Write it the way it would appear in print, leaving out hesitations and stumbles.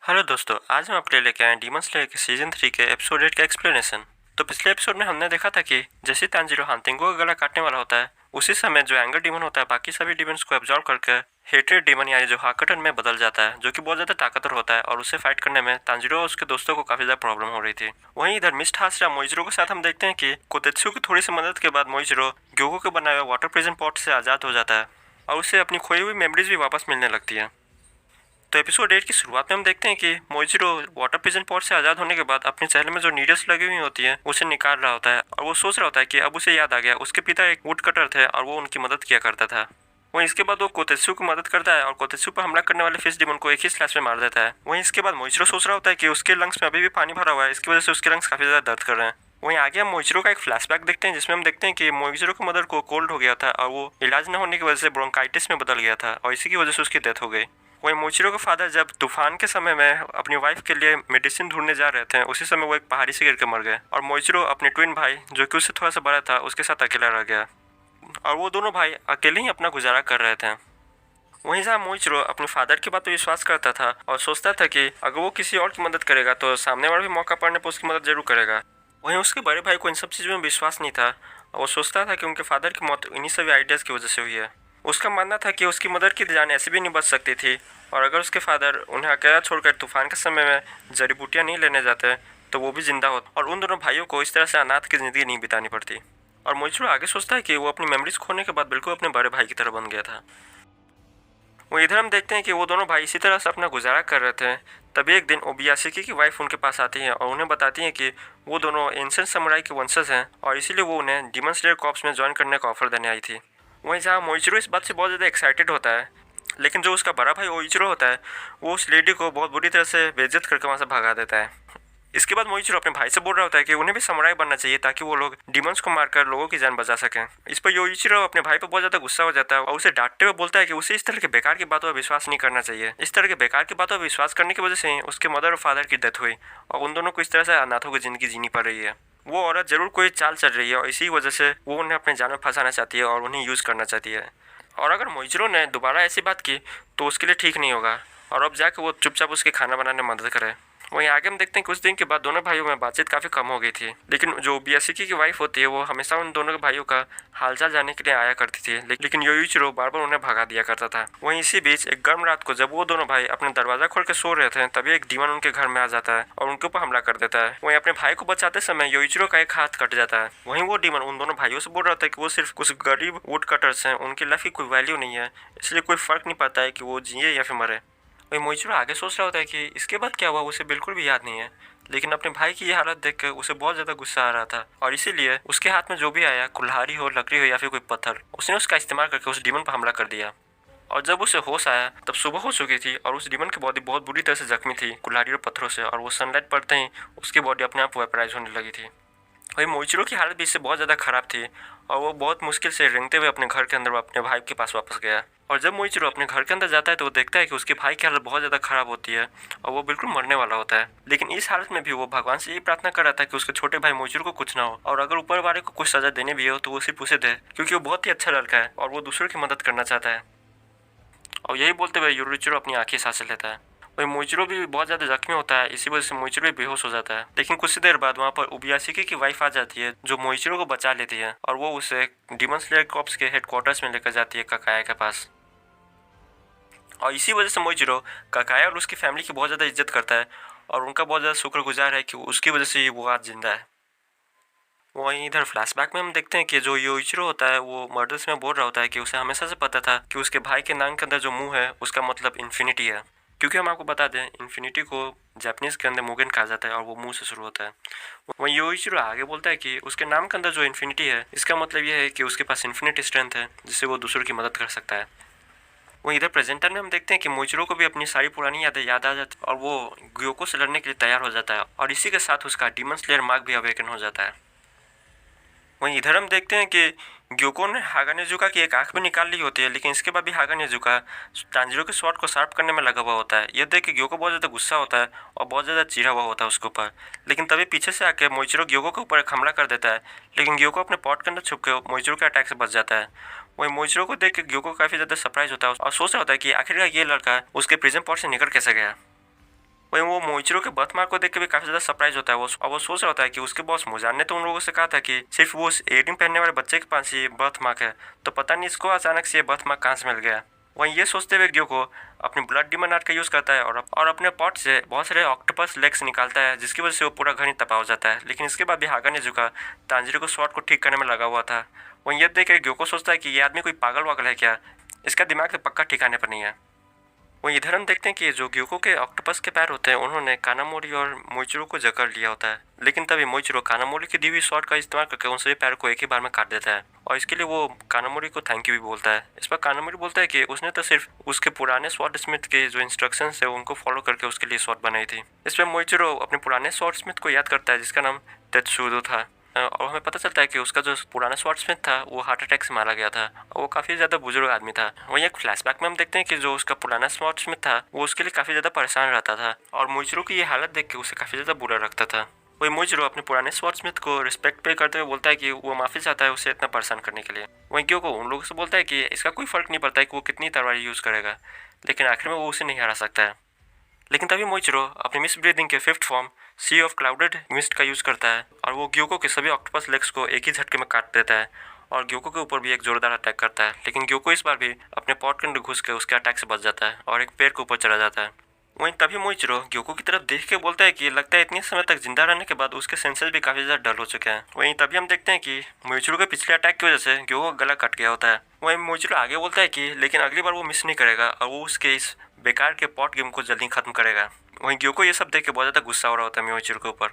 Hello दोस्तों, आज हम आपके लिए लेके आए हैं डीमन स्लेयर के सीजन 3 के एपिसोड 8 का एक्सप्लेनेशन। तो पिछले एपिसोड में हमने देखा था कि जैसे तांजीरो हांतिंगो का गला काटने वाला होता है, उसी समय जो एंगर डीमन होता है बाकी सभी डीमंस को एब्जॉर्ब करके हेट्रेड डीमन यानी जो हाकटन में बदल जाता है, जो कि बहुत ज्यादा ताकतवर होता है और उससे फाइट करने में तांजीरो और उसके दोस्तों को काफी ज्यादा प्रॉब्लम हो रही थी। वहीं इधर मिस्ट हासरा मोइजिरो के साथ हम देखते हैं कि कोतेत्सु की थोड़ी सी मदद के बाद मोइजिरो ग्योगो के बनाए हुए वाटर प्रिजन पॉट से आजाद हो जाता है और उसे अपनी खोई हुई मेमोरीज भी वापस मिलने लगती है। तो एपिसोड 8 की शुरुआत में हम देखते हैं कि मोइजिरो वाटर प्रिजन पॉट से आज़ाद होने के बाद अपने चेहरे में जो नीडल्स लगी हुई होती है उसे निकाल रहा होता है और वो सोच रहा होता है कि अब उसे याद आ गया उसके पिता एक वुड कटर थे और वो उनकी मदद किया करता था। वहीं इसके बाद वो कोतेत्सु की मदद करता है और कोतेत्सु पर हमला करने वाले फिश डिमन को एक ही स्लैश में मार देता है। वहीं इसके बाद मोइजिरो सोच रहा होता है कि उसके लंग्स में अभी भी पानी भरा हुआ है, इसकी वजह से उसके लंग्स काफी ज्यादा दर्द कर रहे हैं। वहीं आगे हम मोइजिरो का एक फ्लैशबैक देखते हैं जिसमें हम देखते हैं कि मोइजिरो की मदर को कोल्ड हो गया था और वो इलाज न होने की वजह से ब्रोंकाइटिस में बदल गया था और इसी की वजह से उसकी डेथ हो गई। वहीं मोइचिरो के फादर जब तूफान के समय में अपनी वाइफ के लिए मेडिसिन ढूंढने जा रहे थे, उसी समय वो एक पहाड़ी से गिर के मर गए और मोइचिरो अपने ट्विन भाई जो कि उससे थोड़ा सा बड़ा था उसके साथ अकेला रह गया और वो दोनों भाई अकेले ही अपना गुजारा कर रहे थे। वहीं जहाँ मोइचिरो अपने फादर की बात पर विश्वास करता था और सोचता था कि अगर वो किसी और की मदद करेगा तो सामने वाला भी मौका पड़ने पर उसकी मदद जरूर करेगा। वहीं उसके बड़े भाई को इन सब चीज़ों में विश्वास नहीं था और वो सोचता था कि उनके फादर की मौत इन्हीं सभी आइडियाज़ की वजह से हुई है। उसका मानना था कि उसकी मदर की जान ऐसे भी नहीं बच सकती थी और अगर उसके फादर उन्हें अकेला छोड़कर तूफान के समय में जड़ी बूटियाँ नहीं लेने जाते तो वो भी जिंदा होता और उन दोनों भाइयों को इस तरह से अनाथ की ज़िंदगी नहीं बितानी पड़ती। और मोइचिरो आगे सोचता है कि वो अपनी मेमोरीज खोने के बाद बिल्कुल अपने बड़े भाई की तरह बन गया था। वो इधर हम देखते हैं कि वो दोनों भाई इसी तरह से अपना गुजारा कर रहे थे। तभी एक दिन ओबियासिकी की वाइफ उनके पास आती है और उन्हें बताती है कि वो दोनों एंशिएंट समुराई के वंशज हैं और इसीलिए वो उन्हें डीमन स्लेयर कॉर्प्स में ज्वाइन करने का ऑफर देने आई थी। वहीं जहाँ मोइचिरो इस बात से बहुत ज़्यादा एक्साइटेड होता है, लेकिन जो उसका बड़ा भाई ओइचिरो होता है वो उस लेडी को बहुत बुरी तरह से बेइज्जत करके वहाँ से भगा देता है। इसके बाद मोइचिरो अपने भाई से बोल रहा होता है कि उन्हें भी समुराई बनना चाहिए ताकि वो लोग डिमंस को मारकर लोगों की जान बचा सकें। इस पर योइचिरो अपने भाई पर बहुत ज़्यादा गुस्सा हो जाता है और उसे डांटते हुए बोलता है कि उसे इस तरह के बेकार की बातों पर विश्वास नहीं करना चाहिए। इस तरह के बेकार की बातों पर विश्वास करने की वजह से ही उसके मदर और फादर की डेथ हुई और उन दोनों को इस तरह से अनाथों की ज़िंदगी जीनी पड़ रही है। वो औरत जरूर कोई चाल चल रही है और इसी वजह से वो उन्हें अपने जाल में फंसाना चाहती है और उन्हें यूज़ करना चाहती है। और अगर मोइचिरो ने दोबारा ऐसी बात की तो उसके लिए ठीक नहीं होगा और अब जाके वो चुपचाप उसके खाना बनाने में मदद करे। वहीं आगे हम देखते हैं कुछ दिन के बाद दोनों भाइयों में बातचीत काफ़ी कम हो गई थी, लेकिन जो बियासिकी की वाइफ होती है वो हमेशा उन दोनों के भाइयों का हालचाल जानने के लिए आया करती थी, लेकिन योइचिरो बार बार उन्हें भगा दिया करता था। वहीं इसी बीच एक गर्म रात को जब वो दोनों भाई अपने दरवाजा खोल के सो रहे थे तभी एक डीमन उनके घर में आ जाता है और उनके ऊपर हमला कर देता है। वहीं अपने भाई को बचाते समय योइचिरो का एक हाथ कट जाता है। वहीं वो डीमन उन दोनों भाइयों से बोल रहा था कि वो सिर्फ कुछ गरीब वुड कटर्स हैं, उनकी लाइफ की कोई वैल्यू नहीं है, इसलिए कोई फर्क नहीं पड़ता है कि वो जिए या फिर मरे। वही मोइचिरो आगे सोच रहा होता है कि इसके बाद क्या हुआ उसे बिल्कुल भी याद नहीं है, लेकिन अपने भाई की ये हालत देखकर उसे बहुत ज़्यादा गुस्सा आ रहा था और इसीलिए उसके हाथ में जो भी आया, कुल्हाड़ी हो, लकड़ी हो या फिर कोई पत्थर, उसने उसका इस्तेमाल करके उस डीमन पर हमला कर दिया। और जब उसे होश आया तब सुबह हो चुकी थी और उस डीमन की बॉडी बहुत बुरी तरह से जख्मी थी कुल्हाड़ी और पत्थरों से और वो सनलाइट पड़ते ही उसकी बॉडी अपने आप वेपराइज होने लगी थी। वही मोइचिरो की हालत भी इससे बहुत ज़्यादा खराब थी और वो बहुत मुश्किल से रेंगते हुए अपने घर के अंदर अपने भाई के पास वापस गया। और जब मोइचिरो अपने घर के अंदर जाता है तो वो देखता है कि उसके भाई की हालत बहुत ज़्यादा खराब होती है और वो बिल्कुल मरने वाला होता है। लेकिन इस हालत में भी वो भगवान से यही प्रार्थना कर रहा था कि उसके छोटे भाई मोइचिरो को कुछ ना हो और अगर ऊपर वाले को कुछ सजा देने भी हो तो वो सिर्फ उसे दे, क्योंकि वो बहुत ही अच्छा लड़का है और वो दूसरों की मदद करना चाहता है। और यही बोलते हुए योइचिरो अपनी आंखें सांसें लेता है। वही मोइचिरो भी बहुत ज़्यादा जख्मी होता है, इसी वजह से मोइचिरो भी बेहोश हो जाता है। लेकिन कुछ देर बाद वहाँ पर उबियासिकी की वाइफ आ जाती है जो मोइचिरो को बचा लेती है और वो उसे डीमन स्लेयर कॉर्प्स के हेडक्वार्टर्स में लेकर जाती है काकाया के पास। और इसी वजह से मोइचिरो काकाया और उसकी फैमिली की बहुत ज़्यादा इज्जत करता है और उनका बहुत ज़्यादा शुक्रगुजार है कि उसकी वजह से ही वो आज जिंदा है। वहीं इधर फ्लैशबैक में हम देखते हैं कि जो योइचिरो होता है वो मर्डर्स में बोल रहा होता है कि उसे हमेशा से पता था कि उसके भाई के नाम के अंदर जो मुंह है उसका मतलब इन्फिनिटी है, क्योंकि हम आपको बता दें इन्फिनिटी को जापानीज के अंदर मुगेन कहा जाता है और वो मुंह से शुरू होता है। वहीं योइचिरो आगे बोलता है कि उसके नाम के अंदर जो इन्फिनिटी है इसका मतलब यह है कि उसके पास इन्फिनिट स्ट्रेंथ है जिससे वो दूसरों की मदद कर सकता है। वहीं इधर प्रेजेंटर में हम देखते हैं कि मोइचिरो को भी अपनी सारी पुरानी यादें याद आ जाती है और वो ग्योको से लड़ने के लिए तैयार हो जाता है और इसी के साथ उसका डीमन स्लेयर मार्क भी अवेकन हो जाता है। वहीं इधर हम देखते हैं कि ग्योको ने हागानेजुका की एक आंख भी निकाल ली होती है, लेकिन इसके बाद भी हागानेजुका तांजीरो के स्वॉर्ड को शार्प करने में लगा हुआ होता है। यह देख के ग्योको बहुत ज़्यादा गुस्सा होता है और बहुत ज़्यादा चिढ़ा हुआ होता है उसके ऊपर, लेकिन तभी पीछे से आके मोइचिरो ग्योको के ऊपर एक हमला कर देता है, लेकिन ग्योको अपने पॉट के अंदर छुप के मोइचिरो के अटैक से बच जाता है। वहीं मोइचिरो को देख के ग्योको काफ़ी ज़्यादा सरप्राइज होता है और सोच रहा होता है कि आखिरकार ये लड़का उसके प्रिजन पॉट से निकल कैसे गया। वहीं वो मोइचिरो के बर्थमार्क को देख के भी काफी ज्यादा सरप्राइज होता है वो सोच रहा होता है कि उसके बॉस मुजान ने तो उन लोगों से कहा था कि सिर्फ वो उस एयरिंग पहनने वाले बच्चे के पास ही बर्थमार्क है, तो पता नहीं इसको अचानक से ये बर्थमार्क कहाँ से मिल गया। वहीं ये सोचते हुए ग्योको अपनी ब्लड डीमन आर्ट का यूज करता है और अपने पॉट से बहुत सारे ऑक्टोपस लेग्स निकालता है, जिसकी वजह से वो पूरा घर ही तबाह हो जाता है। लेकिन इसके बाद भी हागा नेजुका तांजिरो को स्वॉर्ड को ठीक करने में लगा हुआ था। वहीं ये देख के ग्योको सोचता है कि ये आदमी कोई पागल वागल है क्या, इसका दिमाग तो पक्का ठिकाने पर नहीं है। वहीं इधर हम देखते हैं कि जो ग्योको के ऑक्टोपस के पैर होते हैं उन्होंने कानामोरी और मोइचिरो को जकड़ लिया होता है, लेकिन तभी मोइचिरो कानामोरी की दी हुई स्वॉर्ड का इस्तेमाल करके उन सभी पैरों को एक ही बार में काट देता है और इसके लिए वो कानामोरी को थैंक यू भी बोलता है। इस पर कानामोरी बोलता है कि उसने तो सिर्फ उसके पुराने स्वॉर्ड स्मिथ के जो इंस्ट्रक्शंस है उनको फॉलो करके उसके लिए स्वॉर्ड बनाई थी। इस पर मोइचिरो अपने पुराने स्वॉर्ड स्मिथ को याद करता है जिसका नाम तेत्सुदो था और हमें पता चलता है कि उसका जो पुराना स्वॉर्डस्मिथ था वो हार्ट अटैक से मारा गया था और वो काफ़ी ज़्यादा बुजुर्ग आदमी था। वहीं एक फ्लैशबैक में हम देखते हैं कि जो उसका पुराना स्वॉर्डस्मिथ था वो उसके लिए काफ़ी ज़्यादा परेशान रहता था और मोइचिरो की ये हालत देख के उसे काफ़ी ज़्यादा बुरा लगता था। वही मोइचिरो अपने पुराने स्वॉर्डस्मिथ को रिस्पेक्ट पे करते हुए बोलता है कि वो माफ़ी चाहता है उसे इतना परेशान करने के लिए। वहीं ग्योको उन लोगों से बोलता है कि इसका कोई फ़र्क नहीं पड़ता है कि वो कितनी तलवार यूज़ करेगा, लेकिन आखिर में वो उसे नहीं हरा सकता है। लेकिन तभी मोइचिरो अपने मिस्ट ब्रीदिंग के fifth form sea of clouded mist का यूज़ करता है और वो ग्योको के सभी ऑक्टोपस लेग्स को एक ही झटके में काट देता है और ग्योको के ऊपर भी एक जोरदार अटैक करता है। लेकिन ग्योको इस बार भी अपने पॉट के अंदर घुस के उसके अटैक से बच जाता है और एक पेड़ के ऊपर चला जाता है। वहीं तभी मोइचिरो ग्योको की तरफ देख के बोलता है कि लगता है इतने समय तक जिंदा रहने के बाद उसके सेंसेस भी काफी ज्यादा डल हो चुके हैं। वहीं तभी हम देखते हैं कि मोइचिरो के पिछले अटैक की वजह से ग्योको का गला कट गया होता है। वहीं मोइचिरो आगे बोलता है कि लेकिन अगली बार वो मिस नहीं करेगा और वो उसके इस बेकार के पॉट गेम को जल्दी खत्म करेगा। वहीं ग्योको ये सब देख के बहुत ज्यादा गुस्सा हो रहा होता है मोइचिरो के ऊपर।